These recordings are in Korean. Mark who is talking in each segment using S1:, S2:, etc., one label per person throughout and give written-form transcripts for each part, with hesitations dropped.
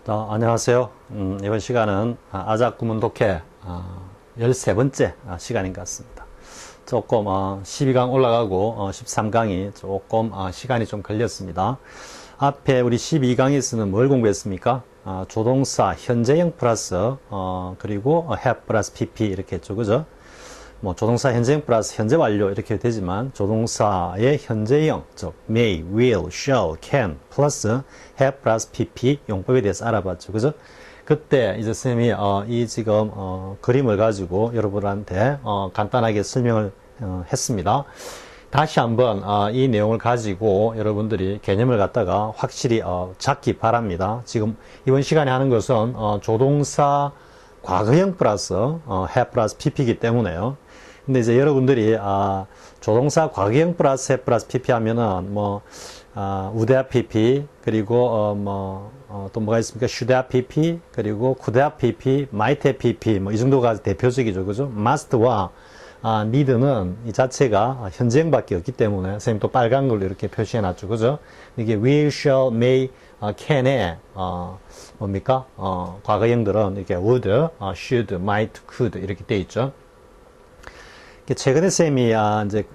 S1: 안녕하세요. 이번 시간은 아작 구문 독해 13번째 시간인 것 같습니다. 조금 12강 올라가고 13강이 조금 시간이 좀 걸렸습니다. 앞에 우리 12강에서는 뭘 공부했습니까? 조동사 현재형 플러스 그리고 have 플러스 pp 이렇게 했죠. 그죠? 뭐 조동사 현재형 플러스 현재 완료 이렇게 되지만 조동사의 현재형 즉 may, will, shall, can 플러스 have 플러스 pp 용법에 대해서 알아봤죠. 그죠? 그때 이제 선생님이 이 지금 그림을 가지고 여러분한테 간단하게 설명을 했습니다. 다시 한번 이 내용을 가지고 여러분들이 개념을 갖다가 확실히 잡기 바랍니다. 지금 이번 시간에 하는 것은 조동사 과거형 플러스 have 플러스 pp이기 때문에요. 근데 이제 여러분들이 조동사 과거형 플러스 have 플러스 pp 하면은 뭐 would have pp 그리고 또 뭐가 있습니까? should have pp 그리고 could have pp, might have pp 뭐 이 정도가 대표적이죠. 그죠? must와 need는 이 자체가 현재형밖에 없기 때문에 선생님 또 빨간 걸로 이렇게 표시해 놨죠. 그죠? 이게 will, shall, may, can에 뭡니까? 과거형들은 이렇게 would, should, might, could 이렇게 돼 있죠. 최근에 쌤이 이제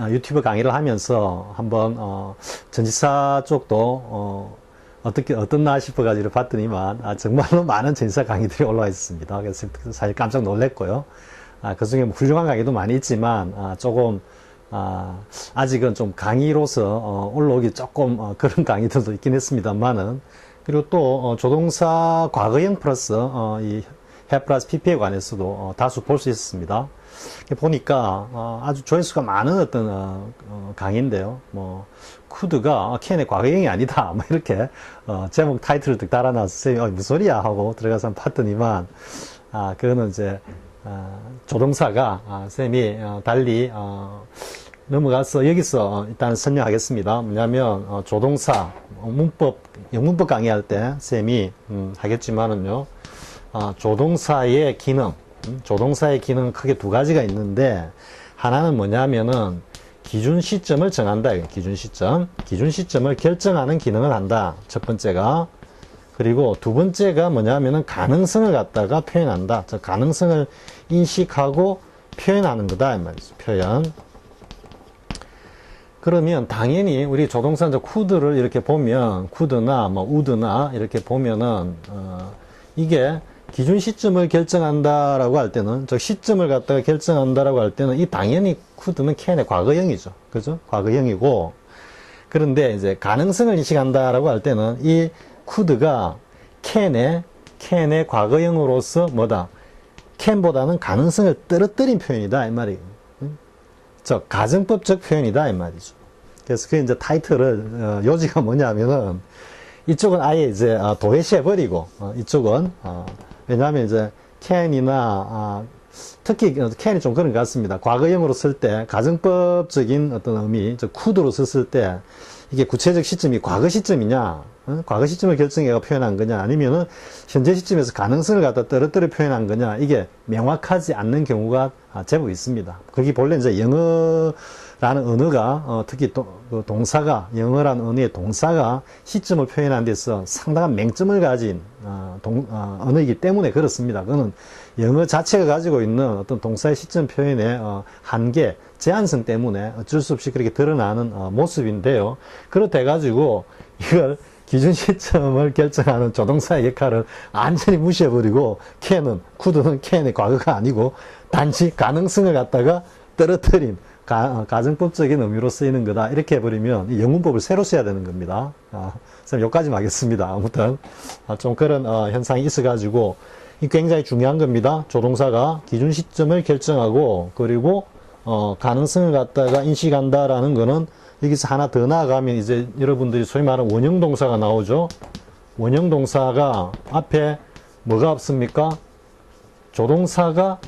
S1: 유튜브 강의를 하면서 한번 전지사 쪽도 어떻나 싶어가지고 봤더니만 정말로 많은 전지사 강의들이 올라와 있습니다. 그래서 사실 깜짝 놀랐고요. 그 중에 뭐 훌륭한 강의도 많이 있지만 조금 아직은 좀 강의로서 올라오기 조금 그런 강의들도 있긴 했습니다만은 그리고 또 조동사 과거형 플러스 이 have 플러스 pp에 관해서도 다수 볼 수 있었습니다. 보니까 아주 조회수가 많은 어떤 강의인데요. 뭐 could가 can의 과거형이 아니다. 뭐 이렇게 제목 타이틀을 딱 달아놔서 쌤이 무슨 소리야 하고 들어가서 한번 봤더니만 그거는 이제 조동사가 쌤이 달리 넘어가서 여기서 일단 설명하겠습니다. 뭐냐면 조동사 영문법 강의할 때 쌤이 하겠지만은요. 조동사의 기능 조동사의 기능은 크게 두 가지가 있는데 하나는 뭐냐면은 기준 시점을 정한다. 기준 시점을 결정하는 기능을 한다. 첫 번째가. 그리고 두 번째가 뭐냐면은 가능성을 갖다가 표현한다. 저 가능성을 인식하고 표현하는 거다. 이 말이죠. 표현. 그러면 당연히 우리 조동사 could를 이렇게 보면 could나 뭐 would나 이렇게 보면은 이게 기준 시점을 결정한다라고 할 때는, 즉 시점을 갖다가 결정한다라고 할 때는 이 당연히 could는 can의 과거형이죠. 그죠? 과거형이고, 그런데 이제 가능성을 인식한다라고 할 때는 이 could가 can의 과거형으로서 뭐다? can보다는 가능성을 떨어뜨린 표현이다. 이 말이에요. 즉, 가정법적 표현이다. 이 말이죠. 그래서 그 이제 타이틀을, 요지가 뭐냐면은 이쪽은 아예 이제 도외시해버리고, 이쪽은, 왜냐하면 이제 can이나 특히 can이 좀 그런 것 같습니다. 과거형으로 쓸 때 가정법적인 어떤 의미, 즉 could로 썼을 때 이게 구체적 시점이 과거 시점이냐, 과거 시점을 결정해서 표현한 거냐, 아니면은 현재 시점에서 가능성을 갖다 떨어뜨려 표현한 거냐, 이게 명확하지 않는 경우가 제법 있습니다. 그게 본래 이제 영어라는 언어가 특히 그 동사가 영어라는 언어의 동사가 시점을 표현하는 데서 상당한 맹점을 가진 언어이기 때문에 그렇습니다. 그거는 영어 자체가 가지고 있는 어떤 동사의 시점 표현의 한계, 제한성 때문에 어쩔 수 없이 그렇게 드러나는 모습인데요. 그렇다 해가지고 이걸 기준 시점을 결정하는 조동사의 역할을 완전히 무시해버리고 could는 can의 과거가 아니고 단지 가능성을 갖다가 떨어뜨린 가정법적인 의미로 쓰이는 거다. 이렇게 해버리면 이 영문법을 새로 써야 되는 겁니다. 선생님 여기까지만 하겠습니다. 아무튼 좀 그런 현상이 있어가지고 굉장히 중요한 겁니다. 조동사가 기준 시점을 결정하고 그리고 가능성을 갖다가 인식한다라는 거는 여기서 하나 더 나아가면 이제 여러분들이 소위 말하는 원형동사가 나오죠. 원형동사가 앞에 뭐가 없습니까? 조동사가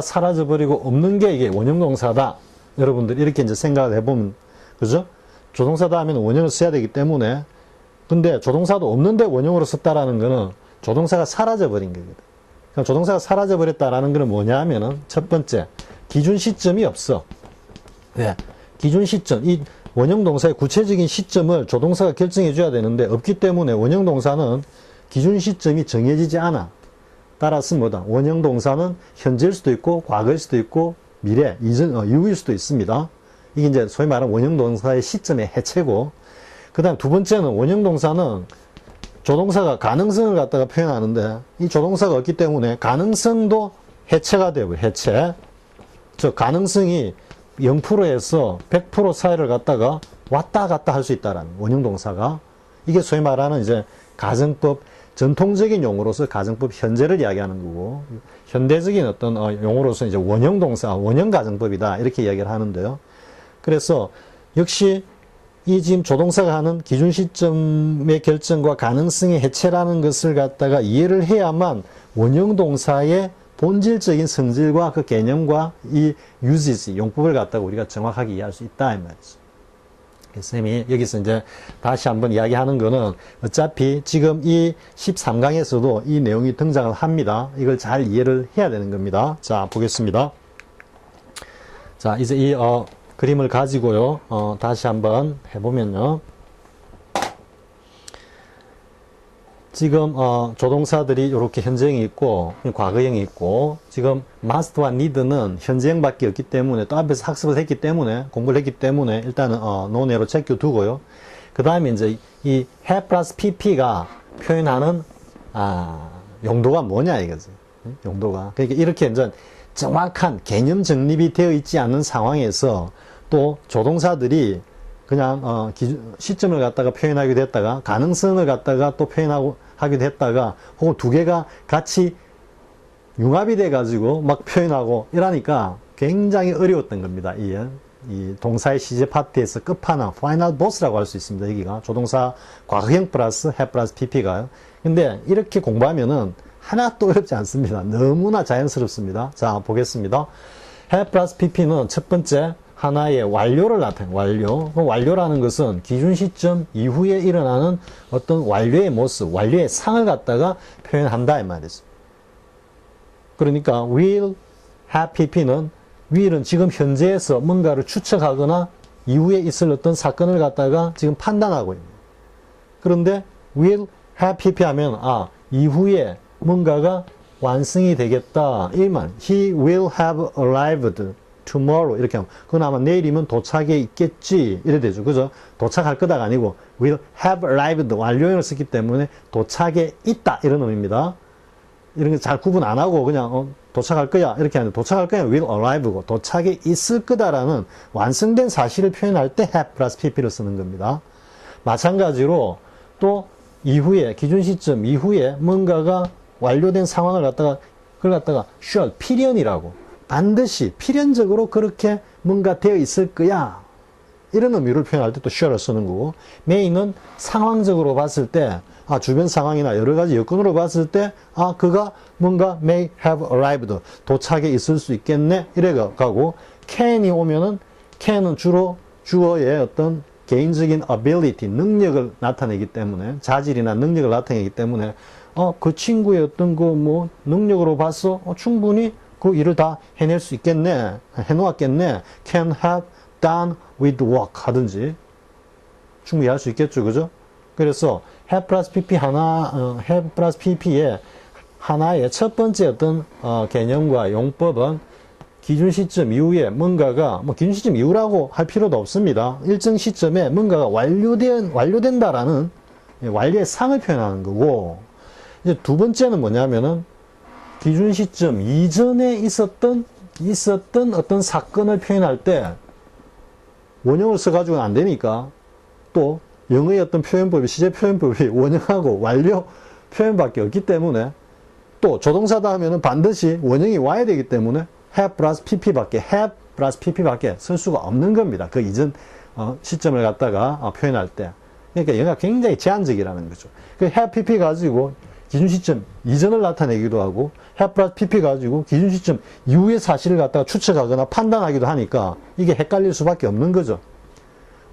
S1: 사라져버리고 없는 게 이게 원형동사다. 여러분들 이렇게 이제 생각을 해보면, 그죠? 조동사다 하면 원형을 써야 되기 때문에, 근데 조동사도 없는데 원형으로 썼다라는 거는 조동사가 사라져버린 거거든. 그러니까 조동사가 사라져버렸다라는 거는 뭐냐 하면은, 첫 번째, 기준 시점이 없어. 왜? 기준 시점, 이 원형 동사의 구체적인 시점을 조동사가 결정해 줘야 되는데 없기 때문에 원형 동사는 기준 시점이 정해지지 않아. 따라서 뭐다? 원형 동사는 현재일 수도 있고 과거일 수도 있고 미래, 이전, 이후일 수도 있습니다. 이게 이제 소위 말하는 원형 동사의 시점의 해체고, 그 다음 두 번째는 원형 동사는 조동사가 가능성을 갖다가 표현하는데, 이 조동사가 없기 때문에 가능성도 해체가 되고, 해체. 즉, 가능성이 0%에서 100% 사이를 갖다가 왔다 갔다 할 수 있다라는 원형 동사가. 이게 소위 말하는 이제 가정법, 전통적인 용어로서 가정법 현재를 이야기하는 거고, 현대적인 어떤 용어로서 이제 원형 동사, 원형 가정법이다. 이렇게 이야기를 하는데요. 그래서 역시 이 지금 조동사가 하는 기준 시점의 결정과 가능성의 해체라는 것을 갖다가 이해를 해야만 원형 동사의 본질적인 성질과 그 개념과 이 usage, 용법을 갖다가 우리가 정확하게 이해할 수 있다, 이 말이죠. 쌤이 여기서 이제 다시 한번 이야기하는 거는 어차피 지금 이 13강에서도 이 내용이 등장을 합니다. 이걸 잘 이해를 해야 되는 겁니다. 자, 보겠습니다. 자, 이제 이, 그림을 가지고요, 다시 한번 해보면요. 지금, 조동사들이 이렇게 현재형이 있고, 과거형이 있고, 지금 must와 need는 현재형밖에 없기 때문에, 또 앞에서 학습을 했기 때문에, 공부를 했기 때문에, 일단은, 논외로 제껴두고요. 그 다음에 이제 이 have plus pp가 표현하는, 용도가 뭐냐, 이거지. 용도가. 그러니까 이렇게 이제 정확한 개념 정립이 되어 있지 않은 상황에서 또 조동사들이 그냥 시점을 갖다가 표현하기도 했다가 가능성을 갖다가 또 표현하기도 했다가 혹은 두 개가 같이 융합이 돼 가지고 막 표현하고 이러니까 굉장히 어려웠던 겁니다. 이 동사의 시제 파트에서 끝판왕 파이널 보스라고 할 수 있습니다. 여기가 조동사 과거형 플러스 have 플러스 pp가요. 근데 이렇게 공부하면은 하나도 어렵지 않습니다. 너무나 자연스럽습니다. 자, 보겠습니다. have 플러스 pp는 첫 번째 하나의 완료를 나타내요. 완료. 완료라는 것은 기준 시점 이후에 일어나는 어떤 완료의 모습, 완료의 상을 갖다가 표현한다 이 말이죠. 그러니까 will, have pp는 will은 지금 현재에서 뭔가를 추측하거나 이후에 있을 어떤 사건을 갖다가 지금 판단하고 있는. 그런데 will, have pp 하면 이후에 뭔가가 완성이 되겠다. 이 말. He will have arrived tomorrow 이렇게 하면 그건 아마 내일이면 도착에 있겠지 이래 되죠. 그죠? 도착할 거다가 아니고 will have arrived 완료형을 썼기 때문에 도착에 있다 이런 의미입니다. 이런 거 잘 구분 안 하고 그냥 도착할 거야 이렇게 하는데 도착할 거야 will arrive고 도착에 있을 거다라는 완성된 사실을 표현할 때 have 플러스 pp를 쓰는 겁니다. 마찬가지로 또 이후에 기준 시점 이후에 뭔가가 완료된 상황을 갖다가 그걸 갖다가 sure 필연이라고 반드시 필연적으로 그렇게 뭔가 되어 있을 거야 이런 의미를 표현할 때 또 sure를 쓰는 거고 may는 상황적으로 봤을 때 주변 상황이나 여러 가지 여건으로 봤을 때 그가 뭔가 may have arrived 도착에 있을 수 있겠네 이래 가고 can이 오면은 can은 주로 주어의 어떤 개인적인 ability 능력을 나타내기 때문에 자질이나 능력을 나타내기 때문에 그 친구의 어떤 그 뭐 능력으로 봐서 충분히 그 일을 다 해낼 수 있겠네, 해놓았겠네, can have done with work 하든지 충분히 할 수 있겠죠, 그죠? 그래서 have plus pp have plus pp의 하나의 첫 번째 어떤 개념과 용법은 기준 시점 이후에 뭔가가 기준 시점 이후라고 할 필요도 없습니다. 일정 시점에 뭔가가 완료된다라는 완료의 상을 표현하는 거고 이제 두 번째는 뭐냐면은 기준 시점 이전에 있었던 어떤 사건을 표현할 때 원형을 써가지고는 안 되니까 또 영어의 어떤 표현법이 시제 표현법이 원형하고 완료 표현밖에 없기 때문에 또 조동사다 하면은 반드시 원형이 와야 되기 때문에 have 플러스 pp밖에 쓸 수가 없는 겁니다. 그 이전 시점을 갖다가 표현할 때 그러니까 영어가 굉장히 제한적이라는 거죠. 그 have pp 가지고 기준 시점 이전을 나타내기도 하고 have 플러스 pp 가지고 기준 시점 이후의 사실을 갖다가 추측하거나 판단하기도 하니까 이게 헷갈릴 수밖에 없는 거죠.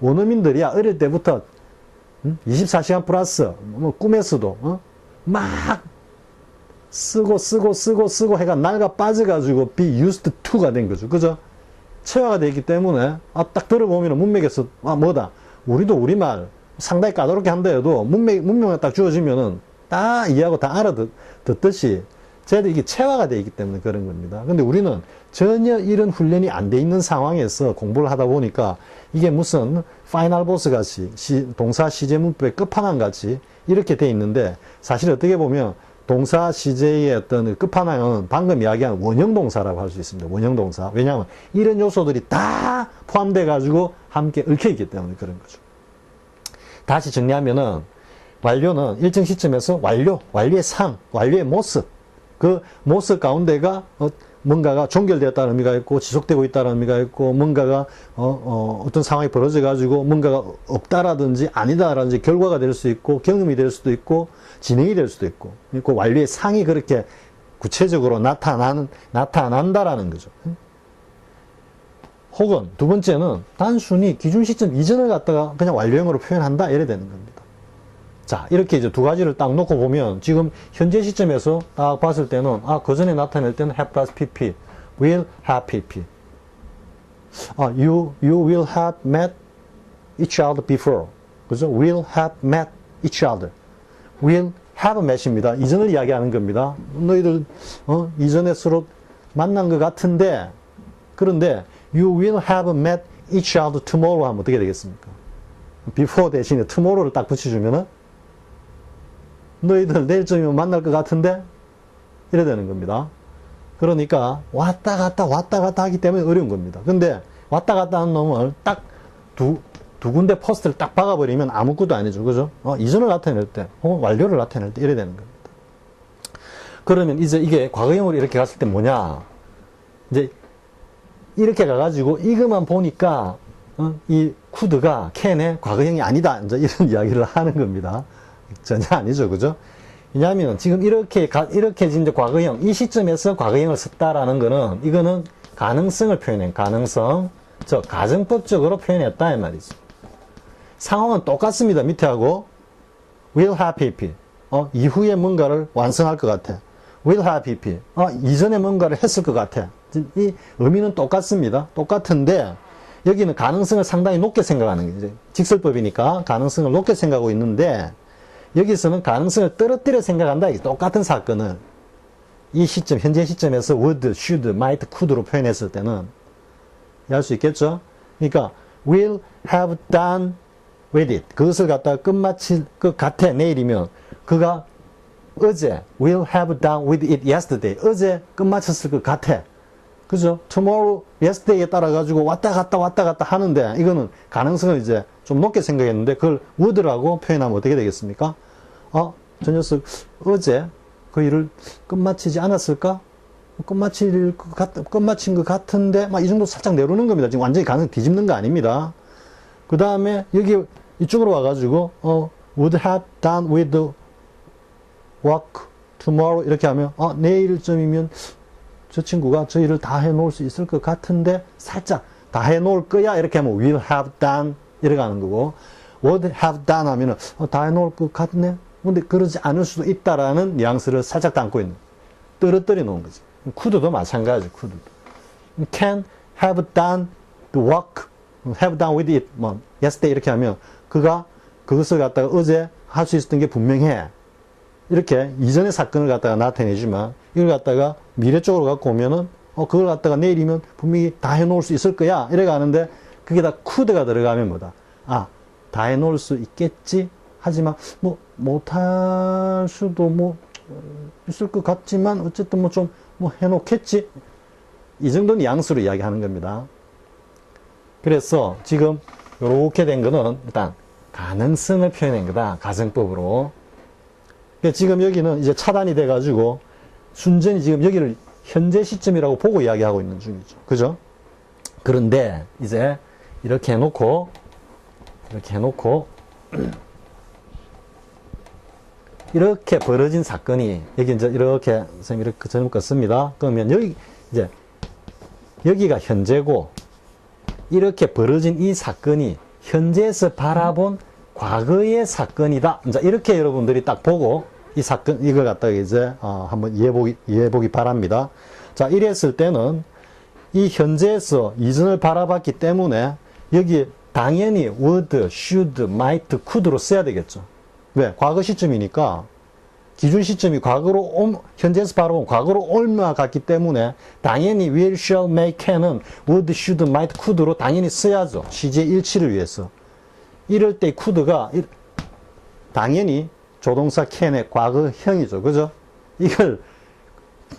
S1: 원어민들이야 어릴 때부터 24시간 플러스 뭐 꿈에서도 막 쓰고 해가 낡아 빠져가지고 be used to가 된 거죠. 그죠? 체화가 되기 때문에 딱 들어보면 문맥에서 뭐다 우리도 우리말 상당히 까다롭게 한다 해도 문명이 딱 주어지면은 다 이해하고 다 알아듣듯이 쟤도 이게 체화가 되어 있기 때문에 그런 겁니다. 근데 우리는 전혀 이런 훈련이 안 돼 있는 상황에서 공부를 하다 보니까 이게 무슨 파이널 보스 같이 동사 시제 문법의 끝판왕 같이 이렇게 돼 있는데 사실 어떻게 보면 동사 시제의 어떤 끝판왕은 방금 이야기한 원형 동사라고 할 수 있습니다. 원형 동사. 왜냐하면 이런 요소들이 다 포함돼 가지고 함께 얽혀 있기 때문에 그런 거죠. 다시 정리하면은 완료는 일정 시점에서 완료의 상, 완료의 모습, 그 모습 가운데가 뭔가가 종결되었다는 의미가 있고 지속되고 있다는 의미가 있고 뭔가가 어떤 상황이 벌어져 가지고 뭔가가 없다라든지 아니다라든지 결과가 될 수 있고 경험이 될 수도 있고 진행이 될 수도 있고 그 완료의 상이 그렇게 구체적으로 나타난다라는 거죠. 혹은 두 번째는 단순히 기준 시점 이전을 갖다가 그냥 완료형으로 표현한다 이래 되는 겁니다. 자, 이렇게 이제 두 가지를 딱 놓고 보면 지금 현재 시점에서 딱 봤을 때는 그 전에 나타낼 때는 have plus pp, will have pp. You will have met each other before. 그죠? Will have met each other. Will have met입니다. 이전을 이야기하는 겁니다. 너희들 이전에 서로 만난 것 같은데 그런데 You will have met each other tomorrow 하면 어떻게 되겠습니까? Before 대신에 tomorrow를 딱 붙여주면은 너희들 내일쯤이면 만날 것 같은데 이래 되는 겁니다. 그러니까 왔다 갔다 하기 때문에 어려운 겁니다. 근데 왔다 갔다 하는 놈을 딱 두 군데 포스트를 딱 박아버리면 아무것도 아니죠. 그죠? 이전을 나타낼 때 혹은 완료를 나타낼 때 이래 되는 겁니다. 그러면 이제 이게 과거형으로 이렇게 갔을 때 뭐냐? 이제 이렇게 가가지고 이것만 보니까 이 could가 can의 과거형이 아니다. 이제 이런 이야기를 하는 겁니다. 전혀 아니죠. 그죠? 왜냐하면 지금 이렇게 이제 과거형, 이 시점에서 과거형을 썼다라는 거는 이거는 가능성을 표현한 가능성, 가정법적으로 표현했다 이 말이죠. 상황은 똑같습니다. 밑에 하고 will have pp. 이후에 뭔가를 완성할 것 같아. will have pp. 이전에 뭔가를 했을 것 같아. 이 의미는 똑같습니다. 똑같은데 여기는 가능성을 상당히 높게 생각하는 게 이제 직설법이니까 가능성을 높게 생각하고 있는데 여기서는 가능성을 떨어뜨려 생각한다. 이게 똑같은 사건을 이 시점, 현재 시점에서 would, should, might, could로 표현했을 때는 이해할 수 있겠죠? 그러니까 will have done with it. 그것을 갖다가 끝마칠 것 같아. 내일이면 그가 어제 will have done with it yesterday. 어제 끝마쳤을 것 같아. 그죠? tomorrow, yesterday에 따라 가지고 왔다 갔다 하는데 이거는 가능성을 이제 좀 높게 생각했는데 그걸 would라고 표현하면 어떻게 되겠습니까? 저 녀석 어제 그 일을 끝마치지 않았을까? 끝마친 것 같은데 막 이 정도 살짝 내려오는 겁니다. 지금 완전히 가능성 뒤집는 거 아닙니다. 그 다음에 여기 이쪽으로 와가지고 would have done with the work tomorrow 이렇게 하면 내일쯤이면 저 친구가 저 일을 다 해놓을 수 있을 것 같은데 살짝 다 해놓을 거야 이렇게 하면 will have done 이렇게 하는 거고 would have done 하면은 다 해놓을 것 같네 근데 그러지 않을 수도 있다라는 뉘앙스를 살짝 담고 있는 떨어뜨려 놓은 거지. could도 마찬가지. could도 can have done the work have done with it 뭐 yesterday 이렇게 하면 그가 그것을 갖다가 어제 할 수 있었던 게 분명해 이렇게 이전의 사건을 갖다가 나타내지만 이걸 갖다가 미래 쪽으로 갖고 오면은 그걸 갖다가 내일이면 분명히 다 해놓을 수 있을 거야 이래 가는데 그게 다 could가 들어가면 뭐다 다 해놓을 수 있겠지 하지만 뭐 못할 수도 뭐 있을 것 같지만 어쨌든 뭐 좀 뭐 해놓겠지 이 정도는 양수로 이야기하는 겁니다. 그래서 지금 이렇게 된 거는 일단 가능성을 표현한 거다 가정법으로. 지금 여기는 이제 차단이 돼 가지고 순전히 지금 여기를 현재 시점이라고 보고 이야기하고 있는 중이죠. 그죠? 그런데 이제 이렇게 해놓고 이렇게 벌어진 사건이 여기 이제 이렇게 선생님 이렇게 전부 껐습니다. 그러면 여기 이제 여기가 현재고 이렇게 벌어진 이 사건이 현재에서 바라본 과거의 사건이다. 이제 이렇게 여러분들이 딱 보고 이 사건 이걸 갖다가 이제 한번 이해해보기 바랍니다. 자, 이랬을 때는 이 현재에서 이전을 바라봤기 때문에 여기 당연히 would, should, might, could로 써야 되겠죠. 왜? 과거 시점이니까 기준 시점이 과거로 현재에서 바라보면 과거로 옮아갔기 때문에 당연히 will, shall, may, can은 would, should, might, could로 당연히 써야죠. 시제 일치를 위해서. 이럴 때 could가 당연히 조동사 can의 과거형이죠. 그죠? 이걸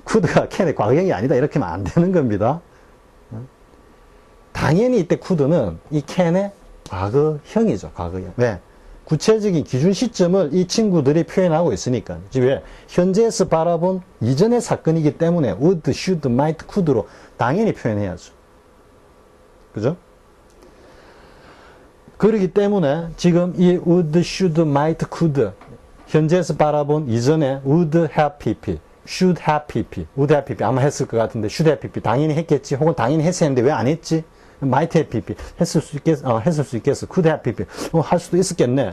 S1: could가 can의 과거형이 아니다 이렇게 하면 안 되는 겁니다. 당연히 이때 could는 이 can의 과거형이죠. 과거형. 왜? 구체적인 기준 시점을 이 친구들이 표현하고 있으니까. 왜? 현재에서 바라본 이전의 사건이기 때문에 would, should, might, could로 당연히 표현해야죠. 그죠? 그렇기 때문에 지금 이 would, should, might, could 현재에서 바라본 이전에 would have pp, should have pp, would have pp 아마 했을 것 같은데 should have pp 당연히 했겠지. 혹은 당연히 했어야 했는데 왜 안 했지? might have pp 했을 수 있겠어. could have pp 할 수도 있었겠네.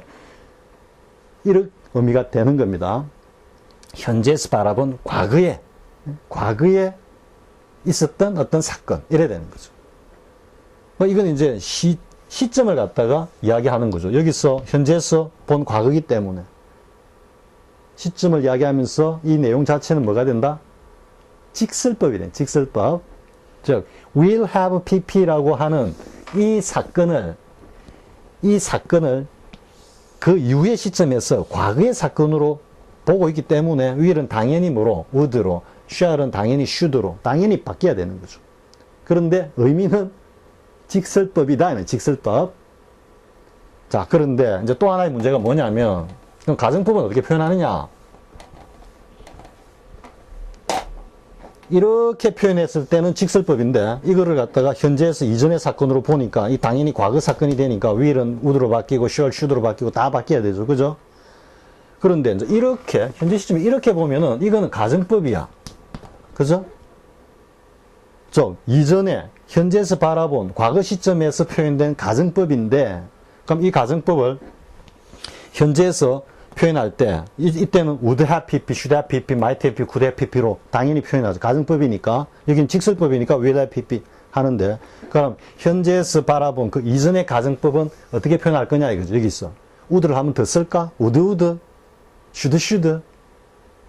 S1: 이런 의미가 되는 겁니다. 현재에서 바라본 과거에 있었던 어떤 사건 이래 되는 거죠. 이건 이제 시점을 갖다가 이야기하는 거죠. 여기서 현재에서 본 과거이기 때문에 시점을 이야기하면서 이 내용 자체는 뭐가 된다? 직설법이 돼. 직설법. 즉 will have pp라고 하는 이 사건을 그 이후의 시점에서 과거의 사건으로 보고 있기 때문에 will은 당연히 뭐로? would로, shall은 당연히 should로 당연히 바뀌어야 되는 거죠. 그런데 의미는 직설법이다. 직설법. 자, 그런데 이제 또 하나의 문제가 뭐냐면 그럼 가정법은 어떻게 표현하느냐? 이렇게 표현했을 때는 직설법인데 이거를 갖다가 현재에서 이전의 사건으로 보니까 이 당연히 과거 사건이 되니까 will은 would로 바뀌고 shall, should로 바뀌고 다 바뀌어야 되죠. 그죠? 그런데 이제 이렇게 현재 시점에 이렇게 보면은 이거는 가정법이야. 그죠? 이전에 현재에서 바라본 과거 시점에서 표현된 가정법인데 그럼 이 가정법을 현재에서 표현할 때 이때는 would have pp, should have pp, might have pp, could have pp로 당연히 표현하죠. 가정법이니까 여기는 직설법이니까 will have pp 하는데 그럼 현재에서 바라본 그 이전의 가정법은 어떻게 표현할 거냐 이거죠. 여기 있어. would를 하면 더 쓸까? would, should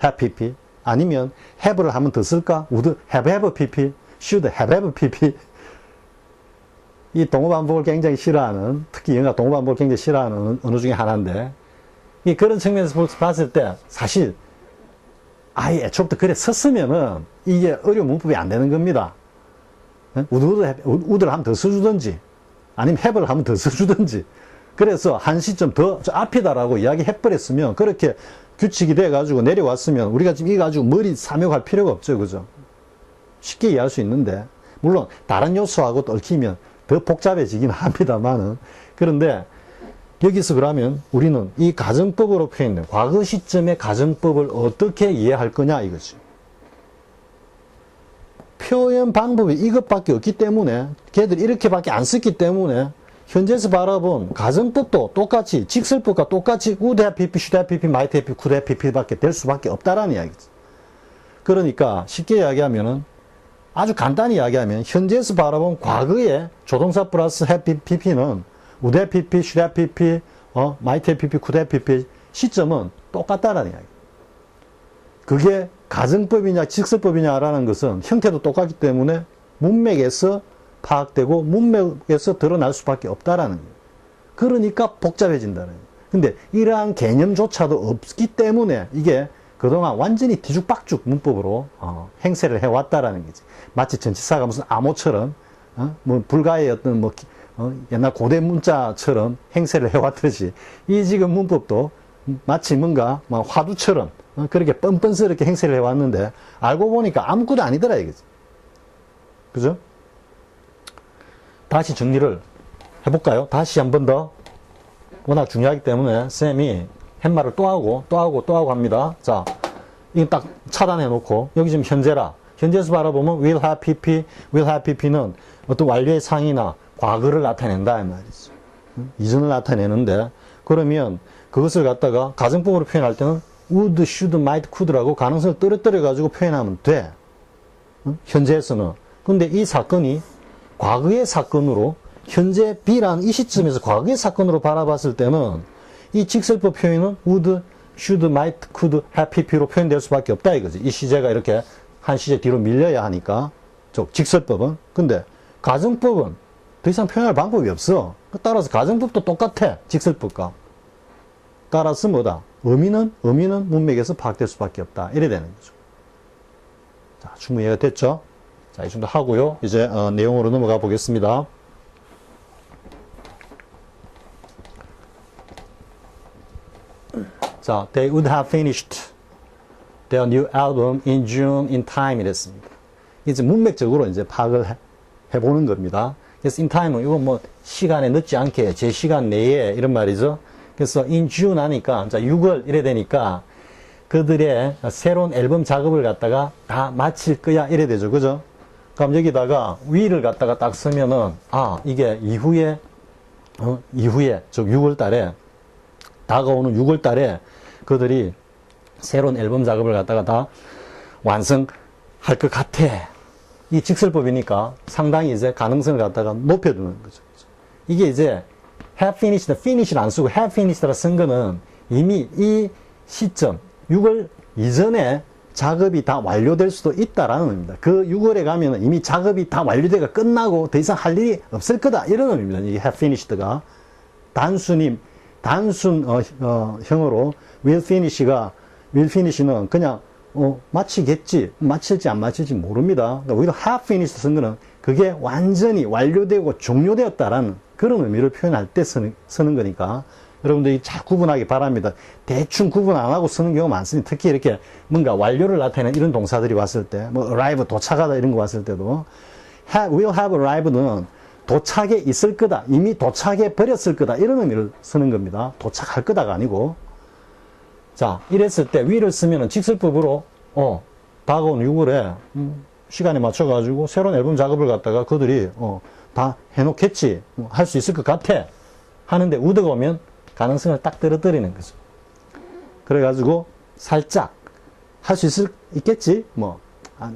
S1: have pp 아니면 have를 하면 더 쓸까? would have pp, should have pp 이 동어반복을 굉장히 싫어하는 특히 영어가 동어반복을 굉장히 싫어하는 언어 중에 하나인데 그런 측면에서 봤을 때 사실 아예 애초부터 그래 썼으면은 이게 어려운 문법이 안 되는 겁니다. 우드를 하면 더 써주든지 아니면 have를 하면 더 써주든지 그래서 한 시점 더 앞이다라고 이야기해버렸으면 그렇게 규칙이 돼가지고 내려왔으면 우리가 지금 이거 가지고 머리 사명할 필요가 없죠. 그죠? 쉽게 이해할 수 있는데 물론 다른 요소하고 또 얽히면 더 복잡해지긴 합니다만은 그런데 여기서 그러면 우리는 이 가정법으로 표현된 과거 시점의 가정법을 어떻게 이해할 거냐 이거지. 표현 방법이 이것밖에 없기 때문에 걔들이 이렇게밖에 안 썼기 때문에 현재에서 바라본 가정법도 똑같이 직설법과 똑같이 would have pp, should have pp, might have pp, could have pp 밖에 될 수밖에 없다라는 이야기지. 그러니까 쉽게 이야기하면은 아주 간단히 이야기하면 현재에서 바라본 과거의 조동사 플러스 have pp는 would have pp, should have pp, might have pp, could have pp 시점은 똑같다라는 이야기. 그게 가정법이냐 직설법이냐라는 것은 형태도 똑같기 때문에 문맥에서 파악되고 문맥에서 드러날 수밖에 없다라는 거예요. 그러니까 복잡해진다는 거예요. 근데 이러한 개념조차도 없기 때문에 이게 그동안 완전히 뒤죽박죽 문법으로 행세를 해왔다라는 거지. 마치 전치사가 무슨 암호처럼 뭐 불가의 어떤 뭐 옛날 고대 문자처럼 행세를 해왔듯이 이 지금 문법도 마치 뭔가 화두처럼 그렇게 뻔뻔스럽게 행세를 해왔는데 알고 보니까 아무것도 아니더라 이거지. 그죠? 다시 정리를 해볼까요? 다시 한 번 더. 워낙 중요하기 때문에 쌤이 팻말을 또 하고 합니다. 자, 이거 딱 차단해 놓고 여기 지금 현재라. 현재에서 바라보면 will have pp는 어떤 완료의 상이나 과거를 나타낸다 이 말이죠. 이전을 나타내는데 그러면 그것을 갖다가 가정법으로 표현할 때는 would, should, might, could라고 가능성을 떨어뜨려 가지고 표현하면 돼. 현재에서는. 근데 이 사건이 과거의 사건으로 현재 B라는 이 시점에서 과거의 사건으로 바라봤을 때는 이 직설법 표현은 would, should, might, could, have, pp로 표현될 수밖에 없다 이거지. 이 시제가 이렇게 한 시제 뒤로 밀려야 하니까. 직설법은. 근데 가정법은 더 이상 표현할 방법이 없어. 따라서 가정법도 똑같아. 직설법과. 따라서 뭐다? 의미는 문맥에서 파악될 수밖에 없다. 이래 되는 거죠. 자, 충분히 이해가 됐죠? 자, 이 정도 하고요. 이제 내용으로 넘어가 보겠습니다. 자, they would have finished their new album in June in time 이랬습니다. 이제 문맥적으로 이제 파악을 해보는 겁니다. 그래서 in time은 이건 뭐 시간에 늦지 않게 제 시간 내에 이런 말이죠. 그래서 in June 하니까 자 6월 이래 되니까 그들의 새로운 앨범 작업을 갖다가 다 마칠 거야 이래 되죠. 그죠? 그럼 여기다가 will을 갖다가 딱 쓰면은 이게 이후에 즉 6월 달에 다가오는 6월 달에 그들이 새로운 앨범 작업을 갖다가 다 완성할 것 같아. 이 직설법이니까 상당히 이제 가능성을 갖다가 높여두는 거죠. 이게 이제 have finished, finish를 안 쓰고 have finished라 쓴 거는 이미 이 시점, 6월 이전에 작업이 다 완료될 수도 있다라는 의미입니다. 그 6월에 가면은 이미 작업이 다 완료되고 끝나고 더 이상 할 일이 없을 거다. 이런 의미입니다. 이 have finished가. 단순 형으로 will finish는 그냥 마치겠지. 마칠지 안 마칠지 모릅니다. 그러니까 오히려 have finished 쓴 거는 그게 완전히 완료되고 종료되었다라는 그런 의미를 표현할 때 쓰는 거니까 여러분들이 잘 구분하기 바랍니다. 대충 구분 안 하고 쓰는 경우가 많습니다. 특히 이렇게 뭔가 완료를 나타내는 이런 동사들이 왔을 때, 뭐 arrive, 도착하다 이런 거 왔을 때도 will have arrived는 도착해 있을 거다. 이미 도착해 버렸을 거다. 이런 의미를 쓰는 겁니다. 도착할 거다가 아니고. 자, 이랬을 때 will을 쓰면은 직설법으로 다가온 6월에 시간에 맞춰가지고 새로운 앨범 작업을 갖다가 그들이 다 해놓겠지. 할 수 있을 것 같아. 하는데 would가 오면 가능성을 딱 떨어뜨리는 거죠. 그래가지고 살짝 할 수 있겠지?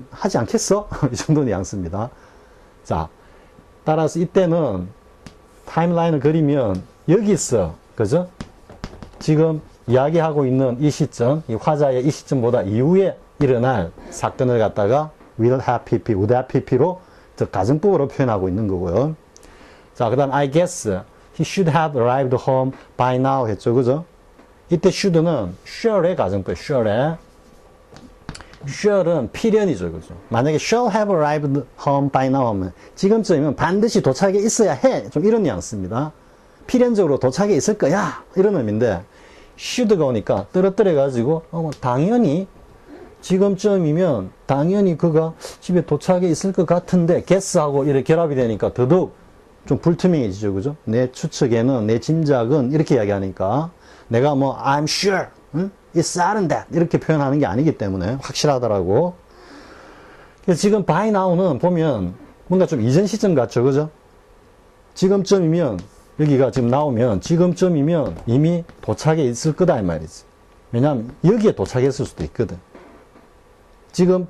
S1: 하지 않겠어? 이 정도 뉘앙스입니다. 자, 따라서 이때는 타임라인을 그리면 여기서 그죠? 지금 이야기하고 있는 이 시점, 이 화자의 이 시점보다 이후에 일어날 사건을 갖다가 will have pp, would have pp로 가정법으로 표현하고 있는 거고요. 자, 그 다음 I guess he should have arrived home by now 했죠. 그죠? 이때 should는 shall의 가정법, shall은 필연이죠. 그죠? 만약에 shall have arrived home by now 하면 지금쯤이면 반드시 도착해 있어야 해. 좀 이런 뉘앙스입니다. 필연적으로 도착해 있을 거야. 이런 의미인데 should가 오니까 떨어뜨려가지고 당연히 지금쯤이면 당연히 그가 집에 도착해 있을 것 같은데 guess하고 이렇게 결합이 되니까 더더욱 좀 불투명해지죠. 그죠? 내 추측에는 내 짐작은 이렇게 이야기하니까 내가 I'm sure, it's certain that 이렇게 표현하는 게 아니기 때문에 확실하더라고. 그래서 지금 by now는 보면 뭔가 좀 이전 시점 같죠. 그죠? 지금쯤이면 여기가 지금 나오면 지금쯤이면 이미 도착해 있을 거다 이 말이지. 왜냐하면 여기에 도착했을 수도 있거든. 지금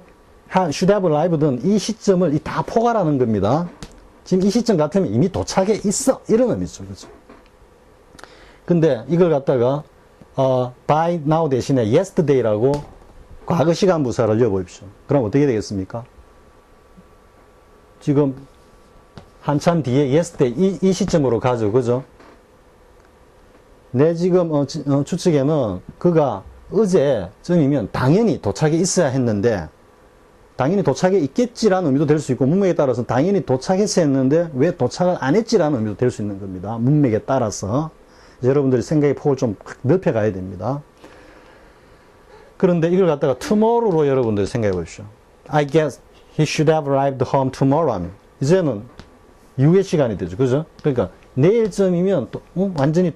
S1: should have arrived는 이 시점을 다 포괄하는 겁니다. 지금 이 시점 같으면 이미 도착해 있어 이런 의미죠. 그죠? 근데 이걸 갖다가 by now 대신에 yesterday라고 과거 시간 부사를 넣어보십시오. 그럼 어떻게 되겠습니까? 지금 한참 뒤에 yesterday 이 시점으로 가죠. 그죠? 내 지금 추측에는 그가 어제쯤이면 당연히 도착해 있어야 했는데 당연히 도착해 있겠지라는 의미도 될 수 있고 문맥에 따라서 당연히 도착했어야 했는데 왜 도착을 안 했지라는 의미도 될 수 있는 겁니다. 문맥에 따라서 여러분들이 생각의 폭을 좀 넓혀가야 됩니다. 그런데 이걸 갖다가 tomorrow로 여러분들이 생각해 보십시오. I guess he should have arrived home tomorrow 하면 이제는 이후의 시간이 되죠. 그죠? 그러니까 내일쯤이면 완전히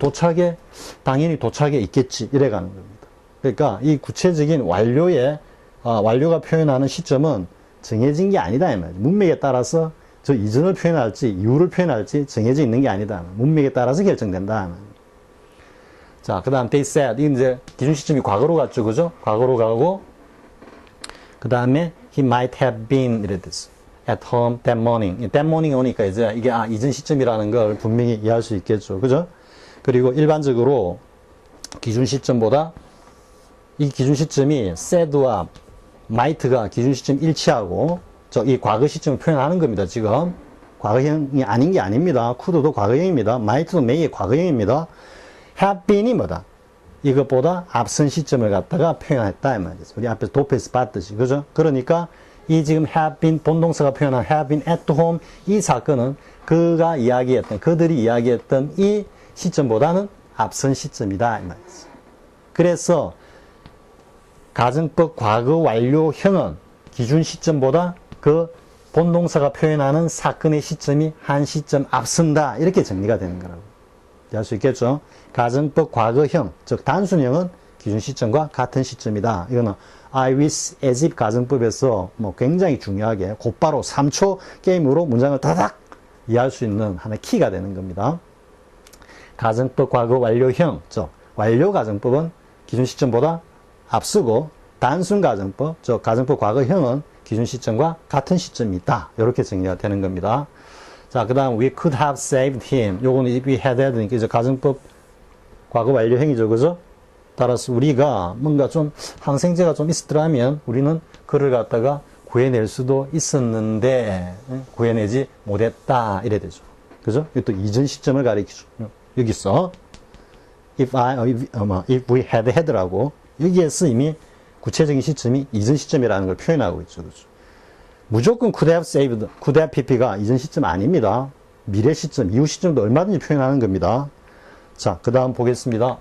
S1: 당연히 도착해 있겠지 이래 가는 겁니다. 그러니까 이 구체적인 완료가 표현하는 시점은 정해진 게 아니다 이 말이죠. 문맥에 따라서 저 이전을 표현할지 이후를 표현할지 정해져 있는 게 아니다. 문맥에 따라서 결정된다. 자, 그 다음 they said 이 이제 기준 시점이 과거로 갔죠. 그죠? 과거로 가고 그 다음에 he might have been 이래 됐어. at home that morning. that morning 오니까 이제 이게 이전 시점이라는 걸 분명히 이해할 수 있겠죠. 그죠? 그리고 일반적으로 기준 시점보다 이 기준 시점이 said와 might가 기준 시점 일치하고 이 과거 시점을 표현하는 겁니다. 지금 과거형이 아닌 게 아닙니다. could도 과거형입니다. might도 may의 과거형입니다. have been이 뭐다? 이것보다 앞선 시점을 갖다가 표현했다 이 말이죠. 우리 앞에서 도표에서 봤듯이 그죠? 그러니까 이 지금 have been 본동사가 표현한 have been at home 이 사건은 그들이 이야기했던 이 시점보다는 앞선 시점이다 이 말이죠. 그래서 가정법 과거 완료형은 기준 시점보다 그 본동사가 표현하는 사건의 시점이 한 시점 앞선다 이렇게 정리가 되는 거라고 할 수 있겠죠. 가정법 과거형 즉 단순형은 기준 시점과 같은 시점이다. 이거는 I wish as if 가정법에서 굉장히 중요하게 곧바로 3초 게임으로 문장을 다닥 이해할 수 있는 하나의 키가 되는 겁니다. 가정법 과거 완료형 즉 완료 가정법은 기준 시점보다 앞서고 단순 가정법 즉 가정법 과거형은 기준 시점과 같은 시점이 있다. 이렇게 정리가 되는 겁니다. 자, 그 다음 we could have saved him. 요거는 if we had had 이제 가정법 과거 완료형이죠. 그죠? 따라서 우리가 뭔가 좀 항생제가 좀 있었더라면 우리는 그를 갖다가 구해낼 수도 있었는데 구해내지 못했다. 이래 되죠. 그죠? 이또 이전 시점을 가리키죠. 여기서 if we had had라고 여기에서 이미 구체적인 시점이 이전 시점이라는 걸 표현하고 있죠. 그렇죠? 무조건 could have saved, could have pp가 이전 시점 아닙니다. 미래 시점, 이후 시점도 얼마든지 표현하는 겁니다. 자, 그 다음 보겠습니다.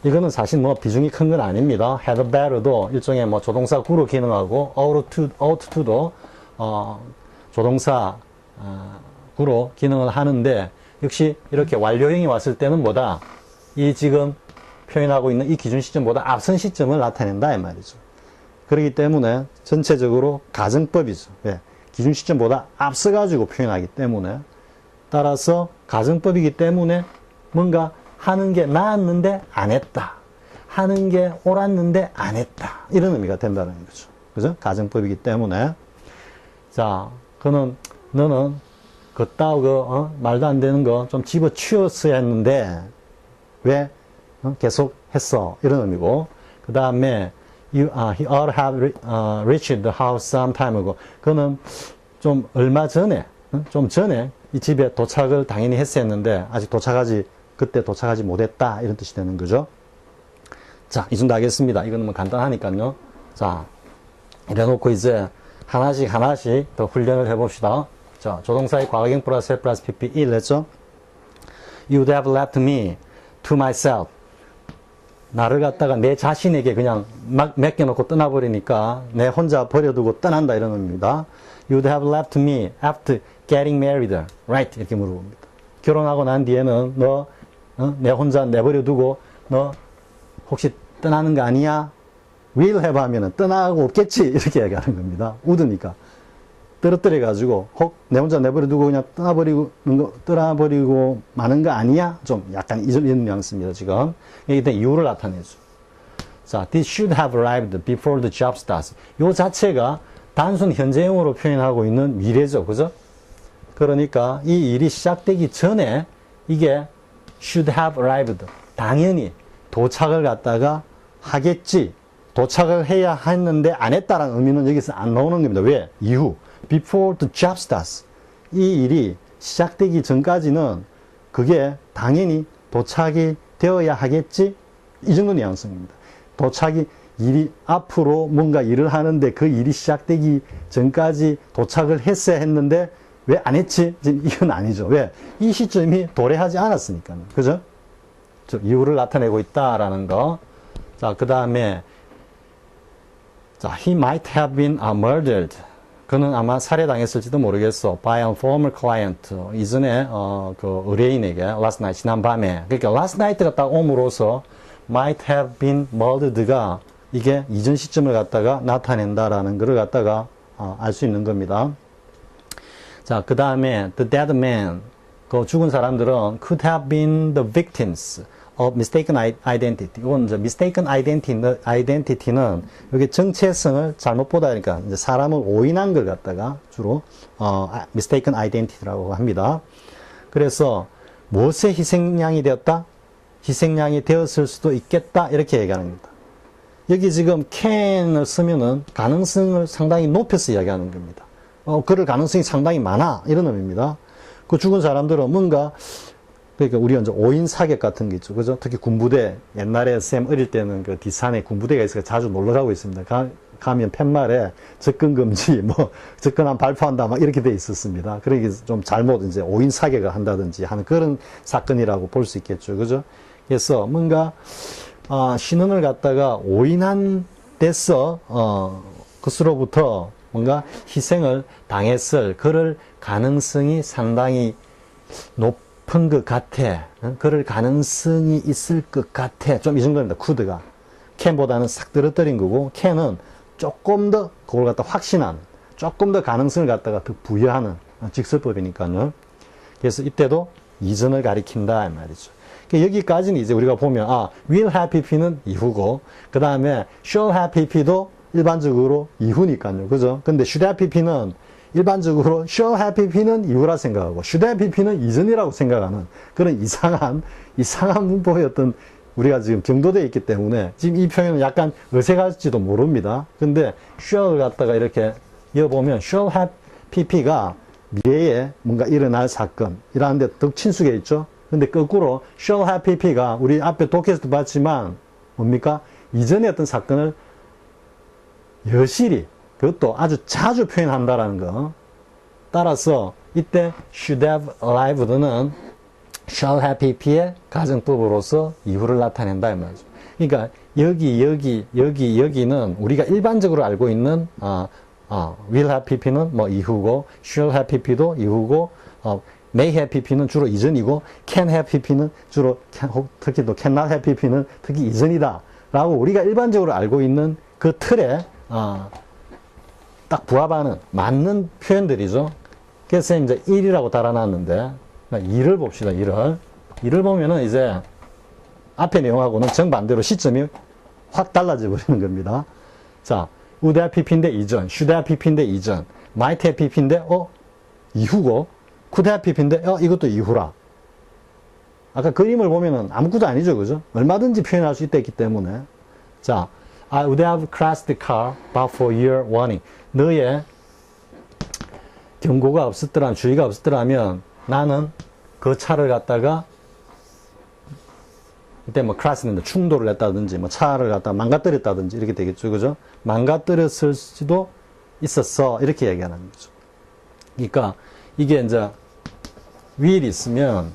S1: 이거는 사실 비중이 큰 건 아닙니다. had better도 일종의 조동사 구로 기능하고 ought to도 조동사 구로 기능을 하는데 역시 이렇게 완료형이 왔을 때는 뭐다? 이 지금 표현하고 있는 이 기준 시점보다 앞선 시점을 나타낸다 이 말이죠. 그렇기 때문에 전체적으로 가정법이죠. 왜? 기준 시점보다 앞서가지고 표현하기 때문에 따라서 가정법이기 때문에 뭔가 하는 게 나았는데 안 했다. 하는 게 옳았는데 안 했다. 이런 의미가 된다는 거죠. 그죠? 가정법이기 때문에 자, 너는 그따위 말도 안 되는 거 좀 집어치웠어야 했는데 왜 계속 했어? 이런 의미고 그 다음에 he ought to have reached the house some time ago. 그는 좀 얼마 전에, 좀 전에 이 집에 도착을 당연히 했어야 했는데 아직 그때 도착하지 못했다. 이런 뜻이 되는 거죠. 자, 이 정도 하겠습니다. 이거는 간단하니까요. 자, 이래놓고 이제 하나씩 더 훈련을 해봅시다. 자, 조동사의 과거형 플러스 해 플러스 pp 1 했죠? You'd have left me to myself. 나를 갖다가 내 자신에게 그냥 막 맡겨놓고 떠나버리니까 내 혼자 버려두고 떠난다 이런 의미입니다. You'd have left me after getting married, right? 이렇게 물어봅니다. 결혼하고 난 뒤에는 내 혼자 내버려두고 너 혹시 떠나는 거 아니야? will have 하면은 떠나고 없겠지 이렇게 얘기하는 겁니다. would니까 떨어뜨려가지고 혹 내 혼자 내버려두고 그냥 떠나버리고 마는 거 아니야? 좀 약간 이런 뉘앙스입니다. 지금 여기다 이유를 나타내죠. 자, this should have arrived before the job starts. 요 자체가 단순 현재형으로 표현하고 있는 미래죠. 그죠? 그러니까 이 일이 시작되기 전에 이게 should have arrived. 당연히 도착을 갖다가 하겠지. 도착을 해야 했는데 안 했다라는 의미는 여기서 안 나오는 겁니다. 왜? 이후. Before the job starts. 이 일이 시작되기 전까지는 그게 당연히 도착이 되어야 하겠지? 이 정도 뉘앙스입니다. 일이 앞으로 뭔가 일을 하는데 그 일이 시작되기 전까지 도착을 했어야 했는데 왜 안 했지? 이건 아니죠. 왜? 이 시점이 도래하지 않았으니까요. 그죠? 이유를 나타내고 있다라는 거. 자, 그 다음에 자, he might have been murdered. 그는 아마 살해당했을지도 모르겠어. by a former client. 이전에 그 의뢰인에게 last night 지난밤에. 그러니까 last night가 딱 옴으로써 might have been murdered가 이게 이전 시점을 갖다가 나타낸다라는 것을 갖다가 알 수 있는 겁니다. 자, 그 다음에 the dead man. 그 죽은 사람들은 could have been the victims of mistaken identity. 이건 이제 mistaken identity는 여기 정체성을 잘못 보다 보니까 이제 사람을 오인한 걸 갖다가 주로 mistaken identity라고 합니다. 그래서 무엇의 희생양이 되었다? 희생양이 되었을 수도 있겠다 이렇게 얘기하는 겁니다. 여기 지금 can을 쓰면은 가능성을 상당히 높여서 이야기하는 겁니다. 그럴 가능성이 상당히 많아. 이런 의미입니다. 그 죽은 사람들은 뭔가, 그러니까 우리가 이제 오인 사격 같은 게 있죠. 그죠? 특히 군부대, 옛날에 쌤 어릴 때는 그 뒷산에 군부대가 있어서 자주 놀러 가고 있습니다. 가면 팻말에 접근 금지, 접근한 발표한다, 막 이렇게 돼 있었습니다. 그러기 좀 잘못 이제 오인 사격을 한다든지 하는 그런 사건이라고 볼 수 있겠죠. 그죠? 그래서 뭔가, 신원을 갖다가 오인한 데서, 그스로부터 뭔가 희생을 당했을 그럴 가능성이 상당히 높은 것 같아. 그럴 가능성이 있을 것 같아. 좀 이 정도입니다. could가. can보다는 싹 떨어뜨린 거고, can은 조금 더 그걸 갖다 확신한, 조금 더 가능성을 갖다가 더 부여하는 직설법이니까요. 그래서 이때도 이전을 가리킨다 이 말이죠. 여기까지는 이제 우리가 보면 will have pp는 이후고, 그 다음에 shall have pp도 일반적으로 이후니까요. 그죠? 근데 should have pp는 일반적으로 shall have pp는 이후라 생각하고 should have pp는 이전이라고 생각하는 그런 이상한 문법의 어떤 우리가 지금 경도되어 있기 때문에 지금 이 표현은 약간 어색할지도 모릅니다. 근데 shall을 갖다가 이렇게 이어보면 shall have pp가 미래에 뭔가 일어날 사건 이라는데 더 친숙해 있죠. 근데 거꾸로 shall have pp가 우리 앞에 독해에서도 봤지만 뭡니까? 이전의 어떤 사건을 여실히 그것도 아주 자주 표현한다라는 거. 따라서 이때 should have arrived는 shall have pp의 가정법으로서 이후를 나타낸다 이 말이죠. 그러니까 여기는 우리가 일반적으로 알고 있는 will have pp는 뭐 이후고 shall have pp도 이후고 may have pp는 주로 이전이고 can have pp는 주로 특히 또 cannot have pp는 특히 이전이다 라고 우리가 일반적으로 알고 있는 그 틀에 딱 부합하는 맞는 표현들이죠. 그래서 이제 1이라고 달아놨는데 2를 봅시다. 2를 보면은 이제 앞의 내용하고는 정반대로 시점이 확 달라져 버리는 겁니다. 자, would have pp인데 이전, should have pp인데 이전, might have pp인데 이후고, could have pp인데 이것도 이후라. 아까 그림을 보면은 아무것도 아니죠. 그죠? 얼마든지 표현할 수 있다 했기 때문에. 자, I would have crashed the car but for your warning. 너의 경고가 없었더라면, 주의가 없었더라면 나는 그 차를 갖다가 이때 뭐 crash는 충돌을 했다든지 뭐 차를 갖다가 망가뜨렸다든지 이렇게 되겠죠. 그죠? 망가뜨렸을 수도 있었어. 이렇게 얘기하는 거죠. 그러니까 이게 이제 will을 쓰면은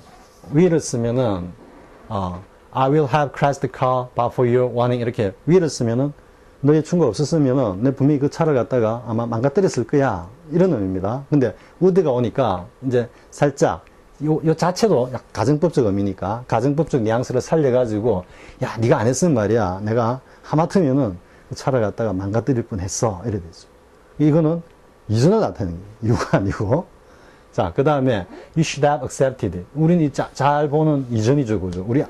S1: I will have crashed the car but for your warning 이렇게 will을 쓰면은 너의 충고 없었으면은 내 분명히 그 차를 갖다가 아마 망가뜨렸을 거야 이런 의미입니다. 근데 would가 오니까 이제 살짝 요 자체도 가정법적 의미니까 가정법적 뉘앙스를 살려가지고 야 네가 안 했으면 말이야 내가 하마터면은 그 차를 갖다가 망가뜨릴 뻔했어 이래 되죠. 이거는 이전을 나타내는 거예요. 이유가 아니고. 자, 그 다음에 you should have accepted. 우리는 잘 보는 이전이죠, 그죠? 우리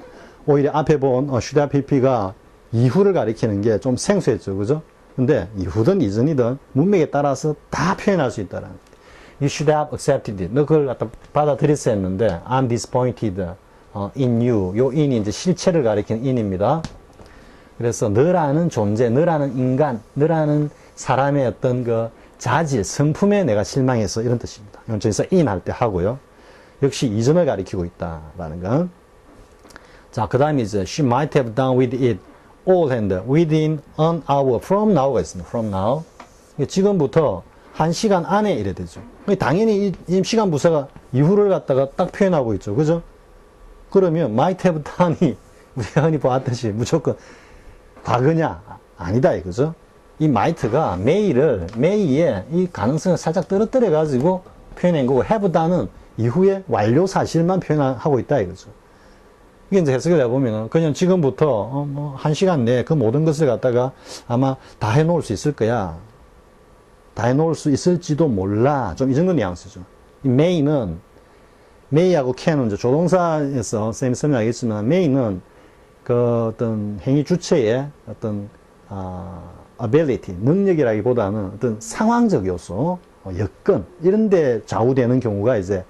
S1: 오히려 앞에 본 should have pp가 이후를 가리키는 게 좀 생소했죠, 그죠? 근데 이후든 이전이든 문맥에 따라서 다 표현할 수 있다라는 거예요. You should have accepted it. 너 그걸 갖다 받아들였어야 했는데 I'm disappointed in you. 요 in이 이제 실체를 가리키는 in입니다. 그래서 너라는 존재, 너라는 인간, 너라는 사람의 어떤 그 자질, 성품에 내가 실망해서 이런 뜻입니다. 이건 저기서 in 할 때 하고요. 역시 이전을 가리키고 있다라는 건. 자, 그 다음에 이제 she might have done with it all hand within an hour from now가 있습니다. from now. 지금부터 1시간 안에 이래 되죠. 당연히 이 시간 부사가 이후를 갖다가 딱 표현하고 있죠. 그죠? 그러면 might have done이 우리가 흔히 보았듯이 무조건 과거냐? 아니다 이거죠. 이 might가 may의 이 가능성을 살짝 떨어뜨려 가지고 표현한 거고 have done은 이후에 완료 사실만 표현하고 있다 이거죠. 이게 이제 해석을 해보면은 그냥 지금부터 뭐 1시간 내에 그 모든 것을 갖다가 아마 다 해놓을 수 있을 거야. 다 해놓을 수 있을지도 몰라. 좀 이 정도 뉘앙스죠. 이 may하고 can은 이제 조동사에서 쌤이 설명하겠지만 may는 그 어떤 행위 주체의 어떤 ability, 능력이라기보다는 어떤 상황적 요소, 여건 이런 데 좌우되는 경우가 이제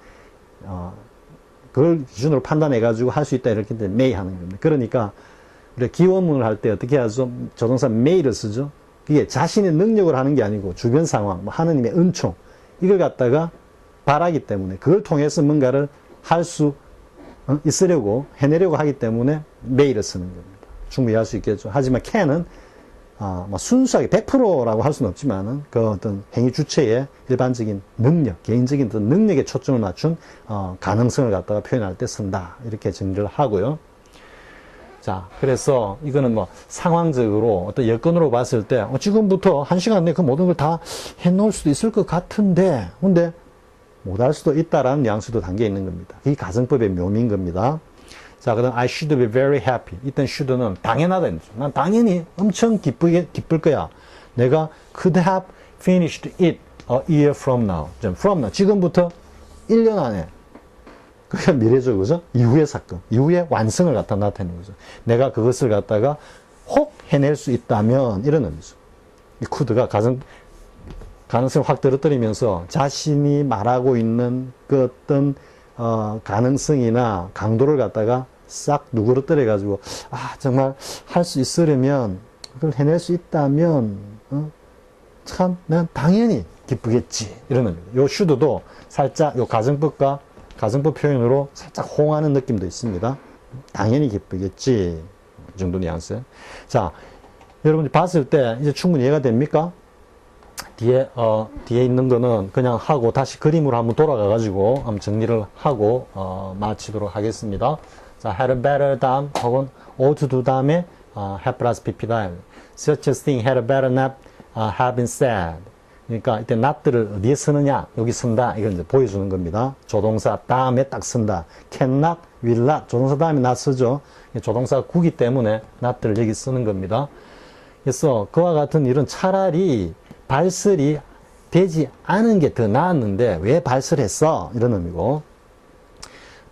S1: 그걸 기준으로 판단해 가지고 할 수 있다 이렇게 may 하는 겁니다. 그러니까 우리가 기원문을 할 때 어떻게 하죠? 조동사 made를 쓰죠. 그게 자신의 능력을 하는 게 아니고 주변 상황, 뭐 하느님의 은총 이걸 갖다가 바라기 때문에 그걸 통해서 뭔가를 할 수 있으려고 해내려고 하기 때문에 made를 쓰는 겁니다. 충분히 할 수 있겠죠. 하지만 can은 뭐 순수하게 100%라고 할 수는 없지만은 그 어떤 행위 주체의 일반적인 능력, 개인적인 어떤 능력에 초점을 맞춘 가능성을 갖다가 표현할 때 쓴다. 이렇게 정리를 하고요. 자, 그래서 이거는 뭐 상황적으로 어떤 여건으로 봤을 때 지금부터 1시간 내에 그 모든 걸 다 해놓을 수도 있을 것 같은데 근데 못할 수도 있다라는 뉘앙스도 담겨 있는 겁니다. 이 가정법의 묘미인 겁니다. 자, 그다음 I should be very happy. 이땐 should는 당연하다. 난 당연히 엄청 기쁠 거야. 내가 could have finished it a year from now. from now. 지금부터 1년 안에. 그게 미래죠, 그죠? 이후의 사건, 이후의 완성을 갖다 나타내는 거죠. 내가 그것을 갖다가 혹 해낼 수 있다면 이런 의미죠. 이 could가 가능성을 확 떨어뜨리면서 자신이 말하고 있는 그 어떤 가능성이나 강도를 갖다가 싹 누그러뜨려 가지고 정말 할 수 있으려면 그걸 해낼 수 있다면 참 난 당연히 기쁘겠지 이런 의미입니다. 요 should도 살짝 요 가정법 표현으로 살짝 호응하는 느낌도 있습니다. 당연히 기쁘겠지 이 정도 뉘앙스. 자, 여러분들 봤을 때 이제 충분히 이해가 됩니까? 뒤에 있는 거는 그냥 하고 다시 그림으로 한번 돌아가 가지고 한번 정리를 하고 마치도록 하겠습니다. 자, had better 다음 혹은 ought to do 다음에 have plus pp 다음 such a thing had better not have been said. 그러니까 이때 not들을 어디에 쓰느냐 여기 쓴다 이걸 이제 보여주는 겁니다. 조동사 다음에 딱 쓴다. cannot, will not 조동사 다음에 not 쓰죠. 조동사 구기 때문에 not들을 여기 쓰는 겁니다. 그래서 그와 같은 일은 차라리 발설이 되지 않은 게 더 나았는데 왜 발설했어? 이런 의미고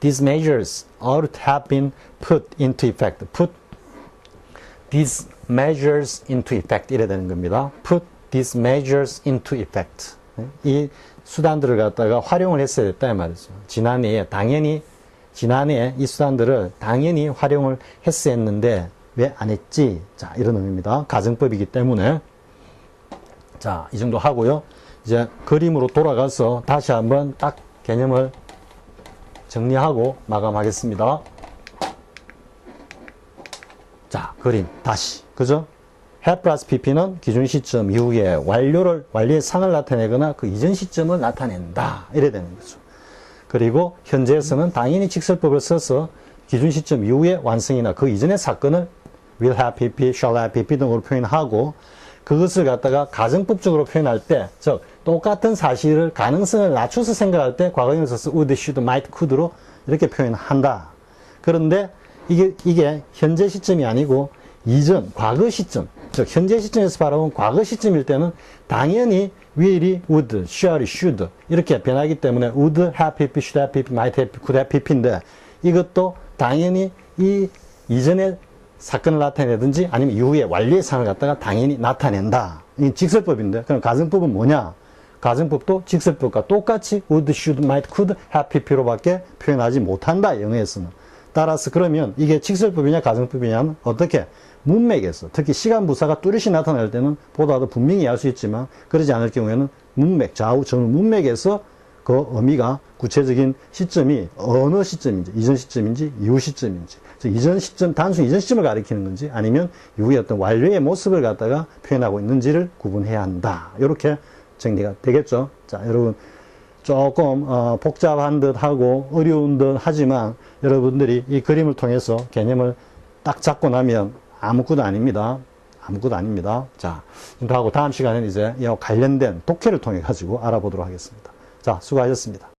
S1: These measures ought to have been put into effect. Put these measures into effect 이래 되는 겁니다. Put these measures into effect. 이 수단들을 갖다가 활용을 했어야 됐다 이 말이죠. 지난해에 이 수단들을 당연히 활용을 했어야 했는데 왜 안 했지? 자, 이런 의미입니다. 가정법이기 때문에. 자, 이 정도 하고요. 이제 그림으로 돌아가서 다시 한번 딱 개념을 정리하고 마감하겠습니다. 자, 그림 다시. 그죠? have plus pp는 기준 시점 이후에 완료의 상을 나타내거나 그 이전 시점을 나타낸다. 이래 되는 거죠. 그리고 현재에서는 당연히 직설법을 써서 기준 시점 이후의 완성이나 그 이전의 사건을 will have pp, shall have pp 등으로 표현하고 그것을 갖다가 가정법적으로 표현할 때, 즉 똑같은 사실을 가능성을 낮춰서 생각할 때 과거형을 써서 would, should, might, could로 이렇게 표현한다. 그런데 이게 현재 시점이 아니고 이전, 과거 시점, 즉 현재 시점에서 바라본 과거 시점일 때는 당연히 will이 would, shall이 should 이렇게 변하기 때문에 would have pp, should have pp, might have pp, could have pp인데 이것도 당연히 이 이전의 사건을 나타내든지 아니면 이후에 완료의 상을 갖다가 당연히 나타낸다. 이게 직설법인데 그럼 가정법은 뭐냐? 가정법도 직설법과 똑같이 would, should, might, could, have, pp로 밖에 표현하지 못한다. 영어에서는. 따라서 그러면 이게 직설법이냐 가정법이냐는 어떻게? 문맥에서 특히 시간 부사가 뚜렷이 나타날 때는 보다도 분명히 알 수 있지만 그러지 않을 경우에는 문맥, 좌우, 전후 문맥에서 그 의미가 구체적인 시점이 어느 시점인지, 이전 시점인지, 이후 시점인지, 이전 시점, 단순 이전 시점을 가리키는 건지 아니면 이후의 어떤 완료의 모습을 갖다가 표현하고 있는지를 구분해야 한다. 이렇게 정리가 되겠죠. 자, 여러분 조금 복잡한 듯 하고 어려운 듯 하지만 여러분들이 이 그림을 통해서 개념을 딱 잡고 나면 아무것도 아닙니다. 아무것도 아닙니다. 자, 하고 다음 시간에는 이제 이와 관련된 독해를 통해 가지고 알아보도록 하겠습니다. 자, 수고하셨습니다.